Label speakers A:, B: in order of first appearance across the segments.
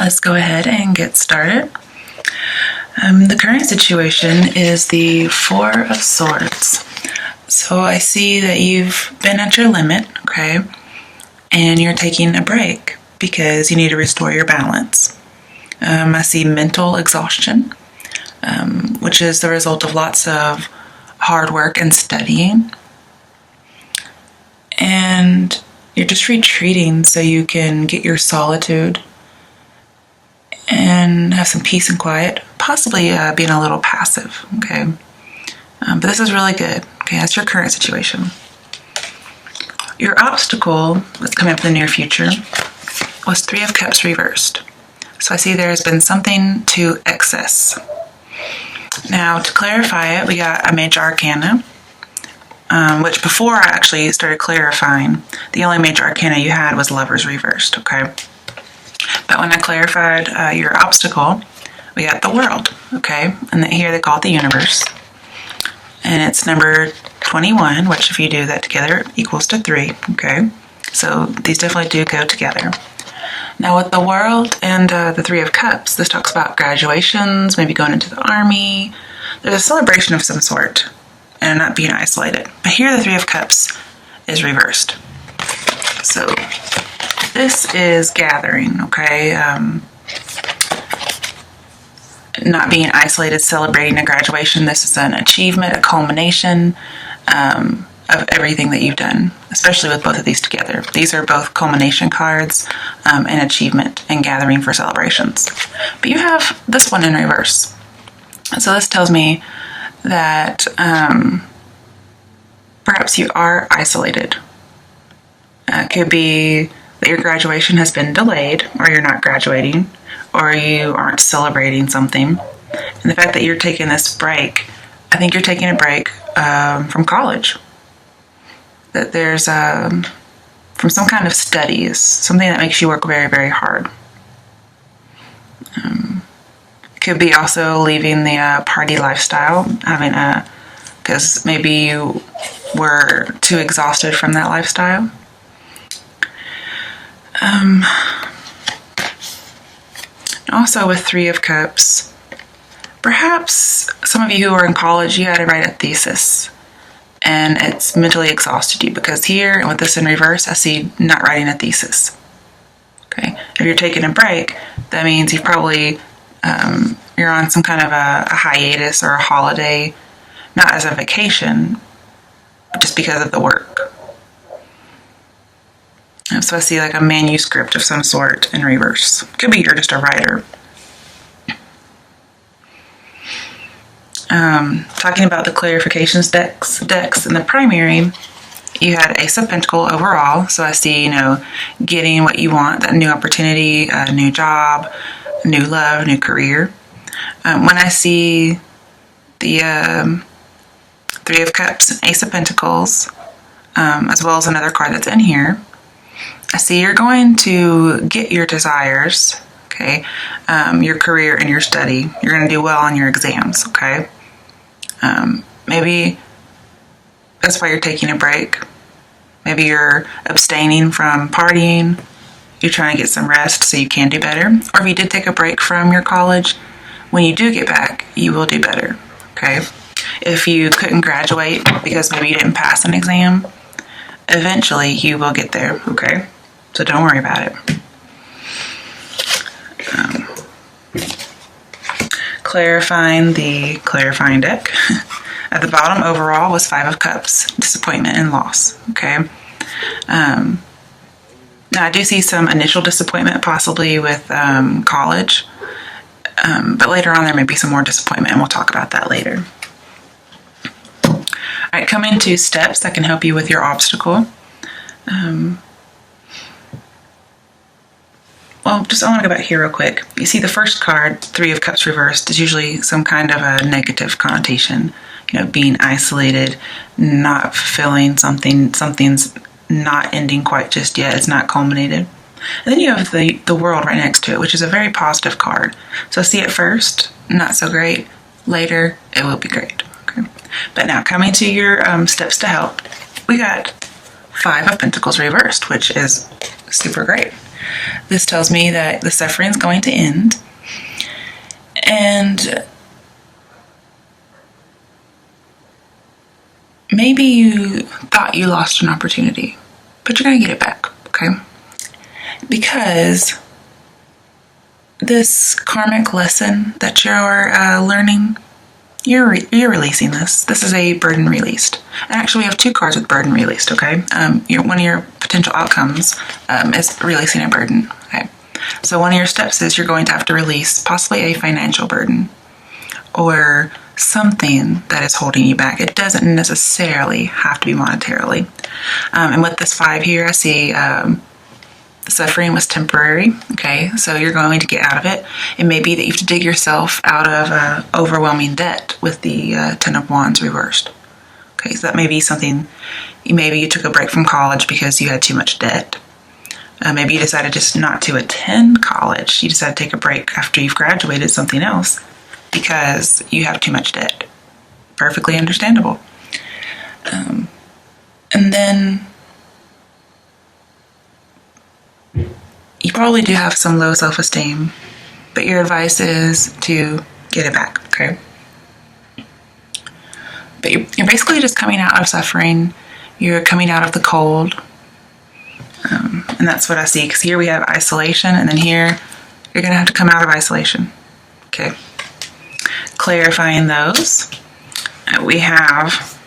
A: let's go ahead and get started. The current situation is the Four of Swords. So I see that you've been at your limit, okay? And you're taking a break because you need to restore your balance. I see mental exhaustion, which is the result of lots of hard work and studying. And you're just retreating so you can get your solitude and have some peace and quiet, possibly being a little passive, okay? But this is really good, okay? That's your current situation. Your obstacle that's coming up in the near future was Three of Cups reversed. So I see there's been something to excess. Now, to clarify it, we got a major arcana, which before I actually started clarifying, the only major arcana you had was Lovers reversed, okay? But when I clarified your obstacle, we got the World, okay? And here they call it the universe. And it's number 21, which if you do that together equals to 3, okay? So these definitely do go together. Now with the World and the Three of Cups, this talks about graduations, maybe going into the army. There's a celebration of some sort and not being isolated. But here the Three of Cups is reversed. So this is gathering, okay? Not being isolated, celebrating a graduation. This is an achievement, a culmination of everything that you've done, especially with both of these together. These are both culmination cards and achievement and gathering for celebrations. But you have this one in reverse. So this tells me that perhaps you are isolated. It could be that your graduation has been delayed, or you're not graduating, or you aren't celebrating something. And the fact that you're taking this break, I think you're taking a break from college. That there's from some kind of studies, something that makes you work very, very hard. It could be also leaving the party lifestyle, because maybe you were too exhausted from that lifestyle. Also with Three of Cups, perhaps some of you who are in college, you had to write a thesis and it's mentally exhausted you, because here and with this in reverse, I see not writing a thesis. Okay, if you're taking a break, that means you've probably you're on some kind of a hiatus or a holiday, not as a vacation, but just because of the work. So I see like a manuscript of some sort in reverse. Could be you're just a writer. Talking about the clarifications decks in the primary, you had Ace of Pentacles overall. So I see, getting what you want, that new opportunity, a new job, new love, new career. When I see the Three of Cups and Ace of Pentacles, as well as another card that's in here, I see you're going to get your desires, okay? Your career and your study. You're going to do well on your exams, okay? Maybe that's why you're taking a break. Maybe you're abstaining from partying. You're trying to get some rest so you can do better. Or if you did take a break from your college, when you do get back, you will do better, okay? If you couldn't graduate because maybe you didn't pass an exam, eventually you will get there, okay? So don't worry about it. Clarifying the clarifying deck. At the bottom overall was Five of Cups, disappointment and loss, okay? Now I do see some initial disappointment possibly with college, but later on there may be some more disappointment, and we'll talk about that later. All right, coming to steps that can help you with your obstacle. I want to go back here real quick. You see the first card, Three of Cups reversed, is usually some kind of a negative connotation. Being isolated, not fulfilling something, something's not ending quite just yet, it's not culminated. And then you have the World right next to it, which is a very positive card. So see it first, not so great. Later, it will be great. Okay. But now coming to your steps to help, we got Five of Pentacles reversed, which is super great. This tells me that the suffering is going to end, and maybe you thought you lost an opportunity, but you're going to get it back, okay? Because this karmic lesson that you're learning, you're releasing this. This is a burden released. And actually, we have 2 cards with burden released, okay? One of your potential outcomes is releasing a burden, okay? So one of your steps is you're going to have to release possibly a financial burden or something that is holding you back. It doesn't necessarily have to be monetarily. And with this 5 here, I see the suffering was temporary, okay? So you're going to get out of it. It may be that you have to dig yourself out of overwhelming debt with the 10 of Wands reversed. Okay, so that may be something, maybe you took a break from college because you had too much debt. Maybe you decided just not to attend college. You decided to take a break after you've graduated something else because you have too much debt. Perfectly understandable. And then you probably do have some low self-esteem, but your advice is to get it back, okay? But you're basically just coming out of suffering. You're coming out of the cold. And that's what I see, because here we have isolation, and then here you're going to have to come out of isolation, okay? Clarifying those, we have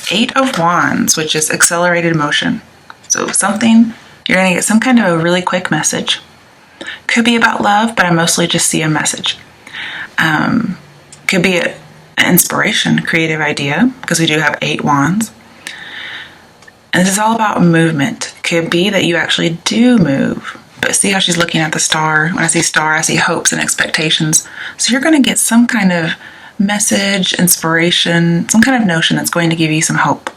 A: 8 of Wands, which is accelerated motion. So something, you're going to get some kind of a really quick message. Could be about love, but I mostly just see a message. Could be an inspiration, creative idea, because we do have 8 Wands. And this is all about movement. Could be that you actually do move. But see how she's looking at the star? When I see star, I see hopes and expectations. So you're going to get some kind of message, inspiration, some kind of notion that's going to give you some hope.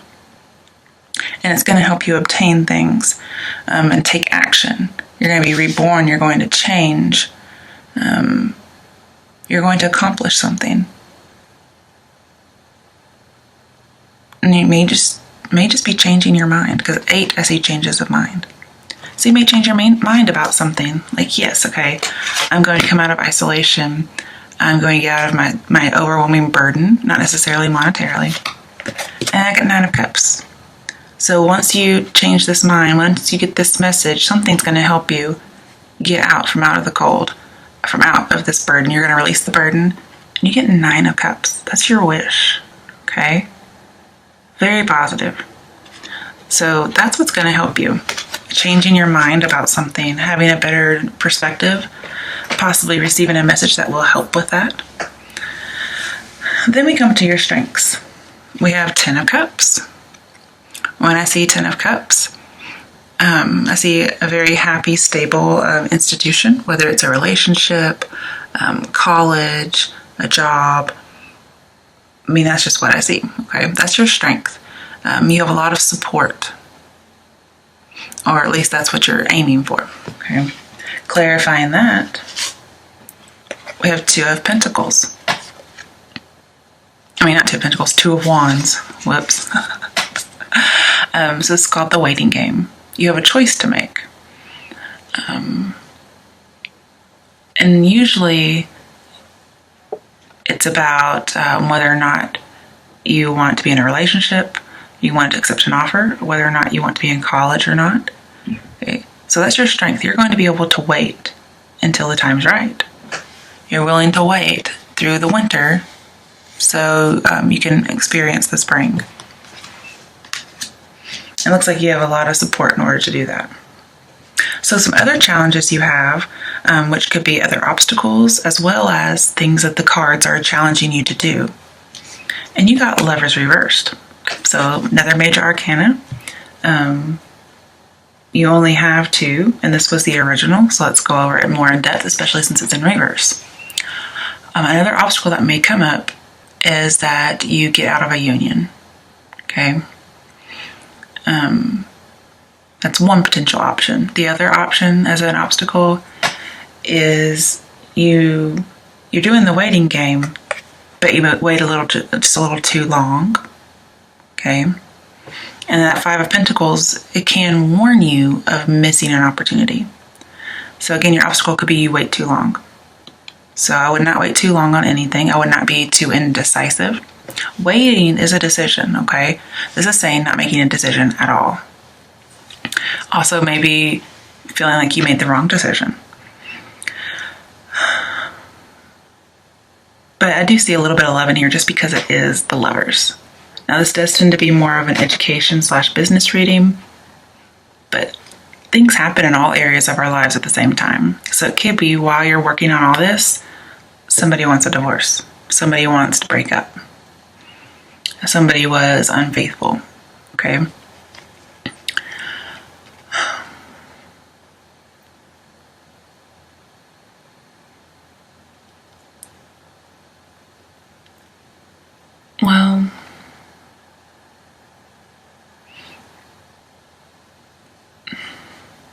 A: And it's going to help you obtain things and take action. You're going to be reborn. You're going to change. You're going to accomplish something. And you may just be changing your mind, because 8, I see changes of mind. So you may change your mind about something. Like, yes, okay, I'm going to come out of isolation. I'm going to get out of my overwhelming burden, not necessarily monetarily. And I get 9 of Cups. So once you change this mind, once you get this message, something's going to help you get out of the cold, from out of this burden. You're going to release the burden, and you get 9 of Cups. That's your wish, okay? Very positive. So that's what's going to help you. Changing your mind about something, having a better perspective, possibly receiving a message that will help with that. Then we come to your strengths. We have 10 of Cups. When I see 10 of Cups, I see a very happy, stable institution, whether it's a relationship, college, a job. I mean, that's just what I see, okay? That's your strength. You have a lot of support, or at least that's what you're aiming for, okay? Clarifying that, we have 2 of Pentacles. I mean, not 2 of Pentacles, 2 of Wands. Whoops. So this is called the waiting game. You have a choice to make. And usually it's about whether or not you want to be in a relationship, you want to accept an offer, whether or not you want to be in college or not. Okay. So that's your strength. You're going to be able to wait until the time's right. You're willing to wait through the winter so you can experience the spring. It looks like you have a lot of support in order to do that. So some other challenges you have, which could be other obstacles, as well as things that the cards are challenging you to do. And you got Lovers reversed. So another major arcana. You only have 2, and this was the original, so let's go over it more in depth, especially since it's in reverse. Another obstacle that may come up is that you get out of a union. Okay? That's one potential option. The other option as an obstacle is you're doing the waiting game, but you wait just a little too long. Okay? And that 5 of Pentacles, it can warn you of missing an opportunity. So again, your obstacle could be you wait too long. So I would not wait too long on anything. I would not be too indecisive. Waiting is a decision, okay? This is saying not making a decision at all. Also, maybe feeling like you made the wrong decision. But I do see a little bit of love in here just because it is the Lovers. Now, this does tend to be more of an education/business reading, but things happen in all areas of our lives at the same time. So it could be while you're working on all this, somebody wants a divorce. Somebody wants to break up. Somebody was unfaithful, okay? Well,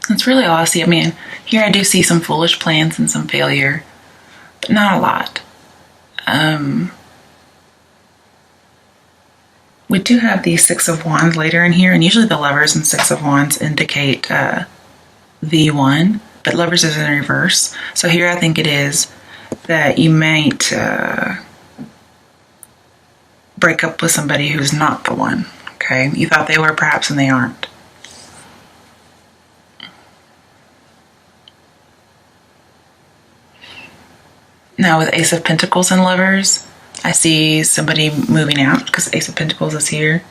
A: that's really all I see. I mean, here I do see some foolish plans and some failure, but not a lot. We do have the Six of Wands later in here, and usually the Lovers and Six of Wands indicate the one, but Lovers is in reverse. So here I think it is that you might break up with somebody who's not the one, okay? You thought they were perhaps and they aren't. Now with Ace of Pentacles and Lovers, I see somebody moving out because Ace of Pentacles is here.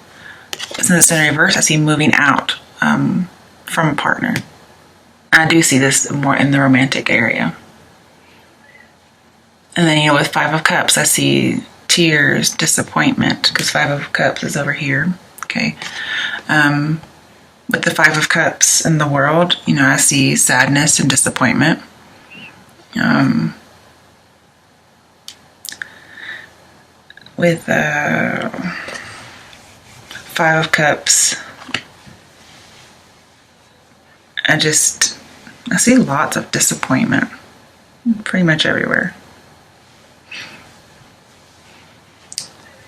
A: Since it's in reverse, I see moving out from a partner. I do see this more in the romantic area. And then, with Five of Cups, I see tears, disappointment, because Five of Cups is over here, okay? With the Five of Cups in the world, I see sadness and disappointment. With Five of Cups, I see lots of disappointment pretty much everywhere.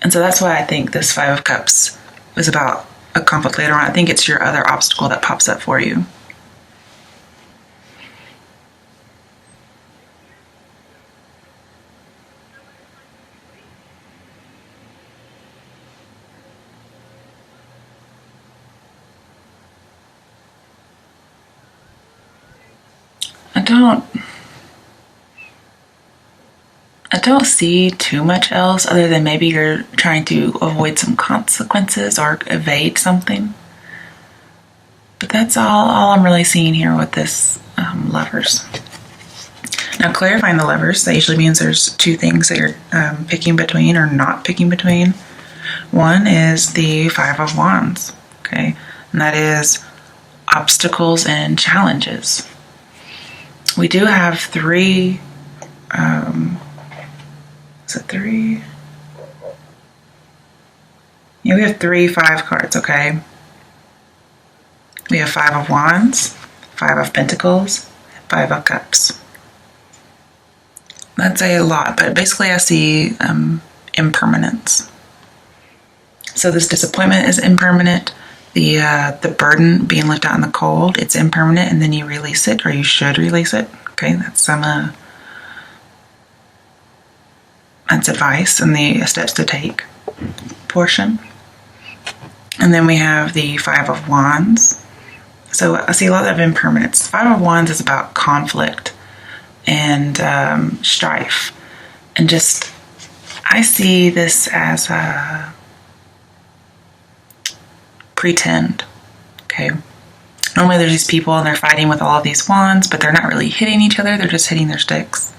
A: And so that's why I think this Five of Cups is about a conflict later on. I think it's your other obstacle that pops up for you. I don't see too much else other than maybe you're trying to avoid some consequences or evade something. But that's all I'm really seeing here with this Lovers. Now, clarifying the Lovers, that usually means there's two things that you're picking between or not picking between. One is the Five of Wands, okay? And that is obstacles and challenges. We do have three, is it three? Yeah, we have 3 5 cards, okay? We have Five of Wands, Five of Pentacles, Five of Cups. That's a lot, but basically I see impermanence. So this disappointment is impermanent. The burden being left out in the cold, it's impermanent, and then you release it, or you should release it. Okay, that's some that's advice and the steps to take portion. And then we have the Five of Wands. So I see a lot of impermanence. Five of Wands is about conflict and strife, and just I see this as a pretend, okay? Normally there's these people and they're fighting with all of these wands, but they're not really hitting each other, they're just hitting their sticks.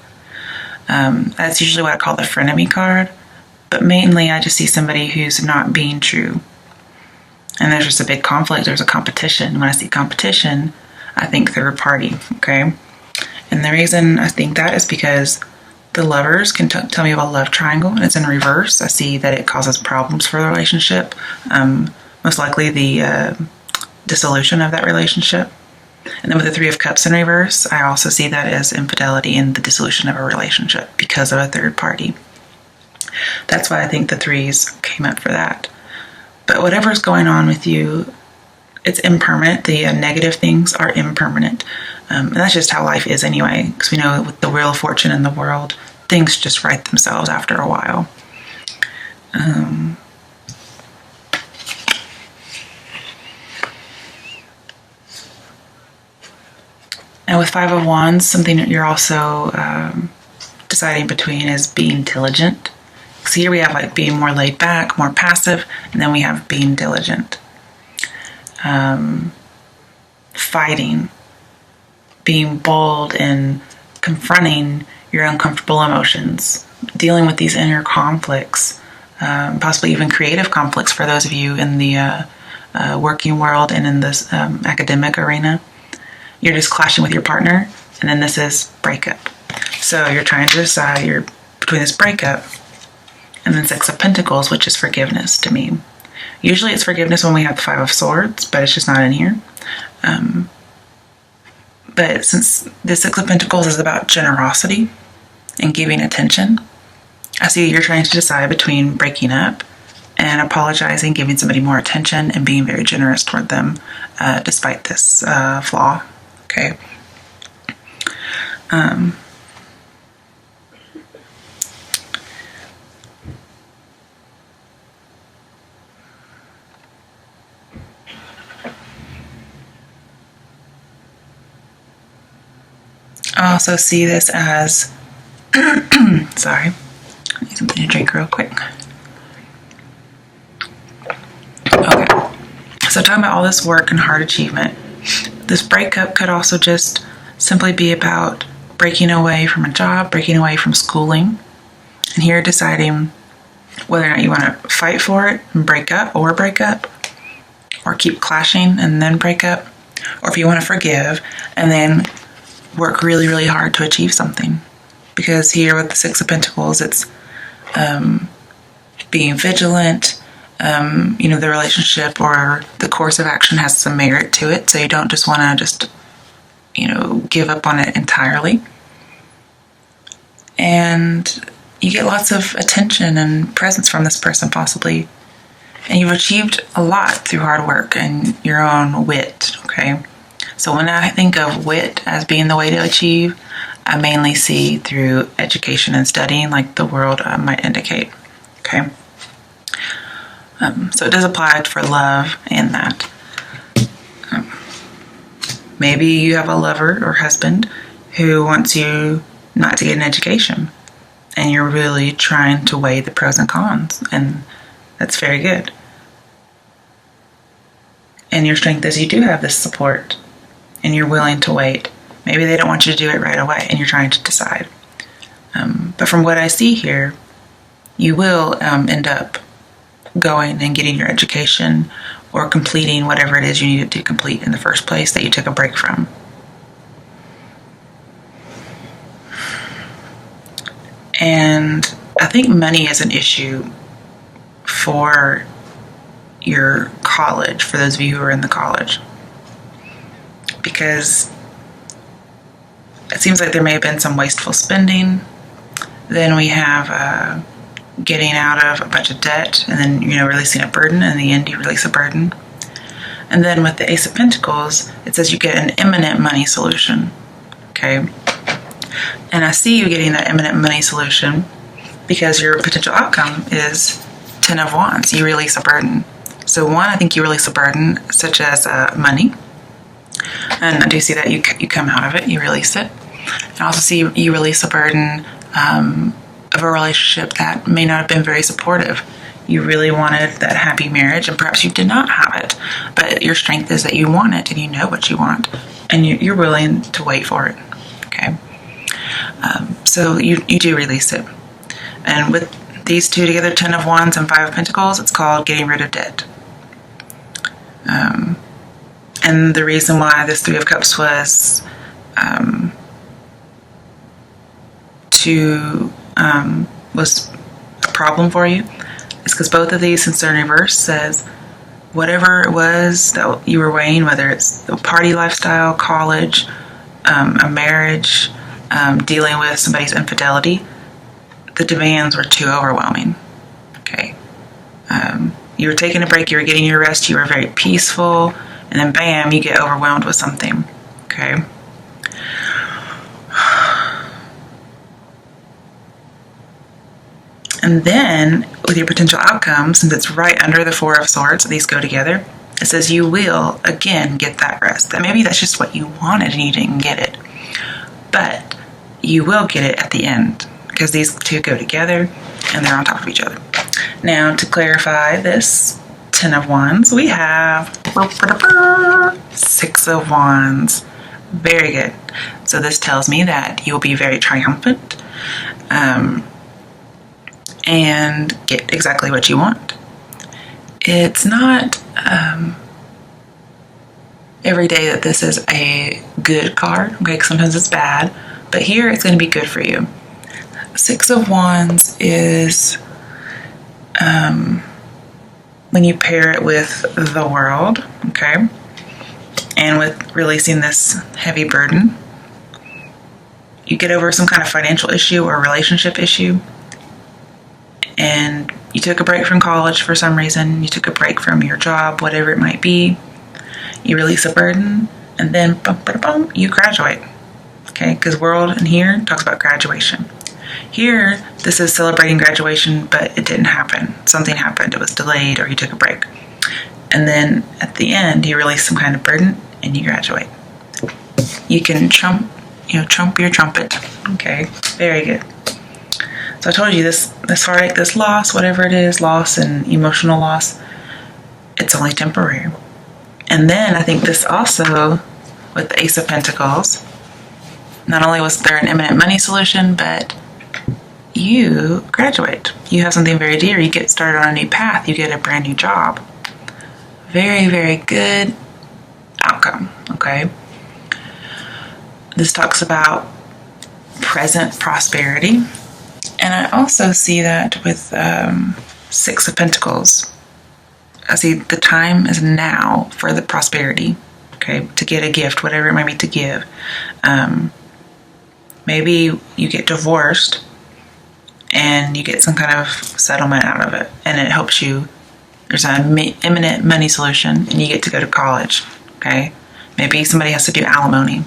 A: That's usually what I call the frenemy card, but mainly I just see somebody who's not being true. And there's just a big conflict, there's a competition. When I see competition, I think third party, okay? And the reason I think that is because the Lovers can tell me about a love triangle, and it's in reverse. I see that it causes problems for the relationship. Most likely the dissolution of that relationship. And then with the Three of Cups in reverse, I also see that as infidelity and the dissolution of a relationship because of a third party. That's why I think the threes came up for that. But whatever's going on with you, it's impermanent. The negative things are impermanent. And that's just how life is anyway, because we know with the Wheel of Fortune in the world, things just right themselves after a while. And with Five of Wands, something that you're also deciding between is being diligent. So here we have like being more laid back, more passive, and then we have being diligent. Fighting, being bold and confronting your uncomfortable emotions, dealing with these inner conflicts, possibly even creative conflicts for those of you in the working world and in this academic arena. You're just clashing with your partner, and then this is breakup. So you're trying to decide you're between this breakup and then Six of Pentacles, which is forgiveness to me. Usually it's forgiveness when we have the Five of Swords, but it's just not in here. But since the Six of Pentacles is about generosity and giving attention, I see you're trying to decide between breaking up and apologizing, giving somebody more attention, and being very generous toward them despite this flaw. Okay. I also see this as, sorry, I need something to drink real quick. Okay, so talking about all this work and hard achievement, this breakup could also just simply be about breaking away from a job, breaking away from schooling, and here deciding whether or not you want to fight for it and break up, or keep clashing and then break up, or if you want to forgive and then work really, really hard to achieve something. Because here with the Six of Pentacles, it's being vigilant. The relationship or the course of action has some merit to it, so you don't just want to just give up on it entirely. And you get lots of attention and presence from this person possibly, and you've achieved a lot through hard work and your own wit. Okay, so when I think of wit as being the way to achieve, I mainly see through education and studying, like the world might indicate. Okay. So it does apply for love and that. Maybe you have a lover or husband who wants you not to get an education, and you're really trying to weigh the pros and cons, and that's very good. And your strength is you do have this support, and you're willing to wait. Maybe they don't want you to do it right away, and you're trying to decide. But from what I see here, you will end up going and getting your education or completing whatever it is you needed to complete in the first place that you took a break from. And I think money is an issue for your college, for those of you who are in the college, because it seems like there may have been some wasteful spending. Then we have getting out of a bunch of debt, and then releasing a burden. In the end, you release a burden. And then with the Ace of Pentacles, it says you get an imminent money solution. Okay, and I see you getting that imminent money solution because your potential outcome is Ten of Wands. You release a burden. So one, I think you release a burden such as money, and I do see that you come out of it, you release it. And I also see you release a burden of a relationship that may not have been very supportive. You really wanted that happy marriage, and perhaps you did not have it, but your strength is that you want it, and you know what you want, and you're willing to wait for it. Okay, so you do release it. And with these two together, Ten of Wands and Five of Pentacles, it's called getting rid of debt. And the reason why this Three of Cups was was a problem for you is because both of these, since they're in reverse, says whatever it was that you were weighing, whether it's a party lifestyle, college, a marriage, dealing with somebody's infidelity, the demands were too overwhelming. Okay. You were taking a break, you were getting your rest, you were very peaceful, and then bam, you get overwhelmed with something, okay? And then with your potential outcomes, since it's right under the Four of Swords, these go together, it says you will, again, get that rest. That maybe that's just what you wanted and you didn't get it. But you will get it at the end because these two go together and they're on top of each other. Now, to clarify this 10 of Wands, we have 6 of Wands. Very good. So this tells me that you'll be very triumphant and get exactly what you want. It's not every day that this is a good card, okay? 'Cause sometimes it's bad, but here it's going to be good for you. 6 of Wands is when you pair it with the World, okay? And with releasing this heavy burden, you get over some kind of financial issue or relationship issue, and you took a break from college for some reason, you took a break from your job, whatever it might be, you release a burden, and then bum, bum, bum, you graduate, okay? Because World in here talks about graduation. Here, this is celebrating graduation, but it didn't happen. Something happened, it was delayed, or you took a break. And then at the end, you release some kind of burden, and you graduate. You can trump your trumpet, okay? Very good. So I told you this heartache, this loss, whatever it is, loss and emotional loss, it's only temporary. And then I think this also, with the Ace of Pentacles, not only was there an imminent money solution, but you graduate. You have something very dear. You get started on a new path. You get a brand new job. Very, very good outcome, okay? This talks about present prosperity. And I also see that with 6 of Pentacles. I see the time is now for the prosperity, okay? To get a gift, whatever it might be to give. Maybe you get divorced and you get some kind of settlement out of it, and it helps you. There's an imminent money solution, and you get to go to college, okay? Maybe somebody has to do alimony,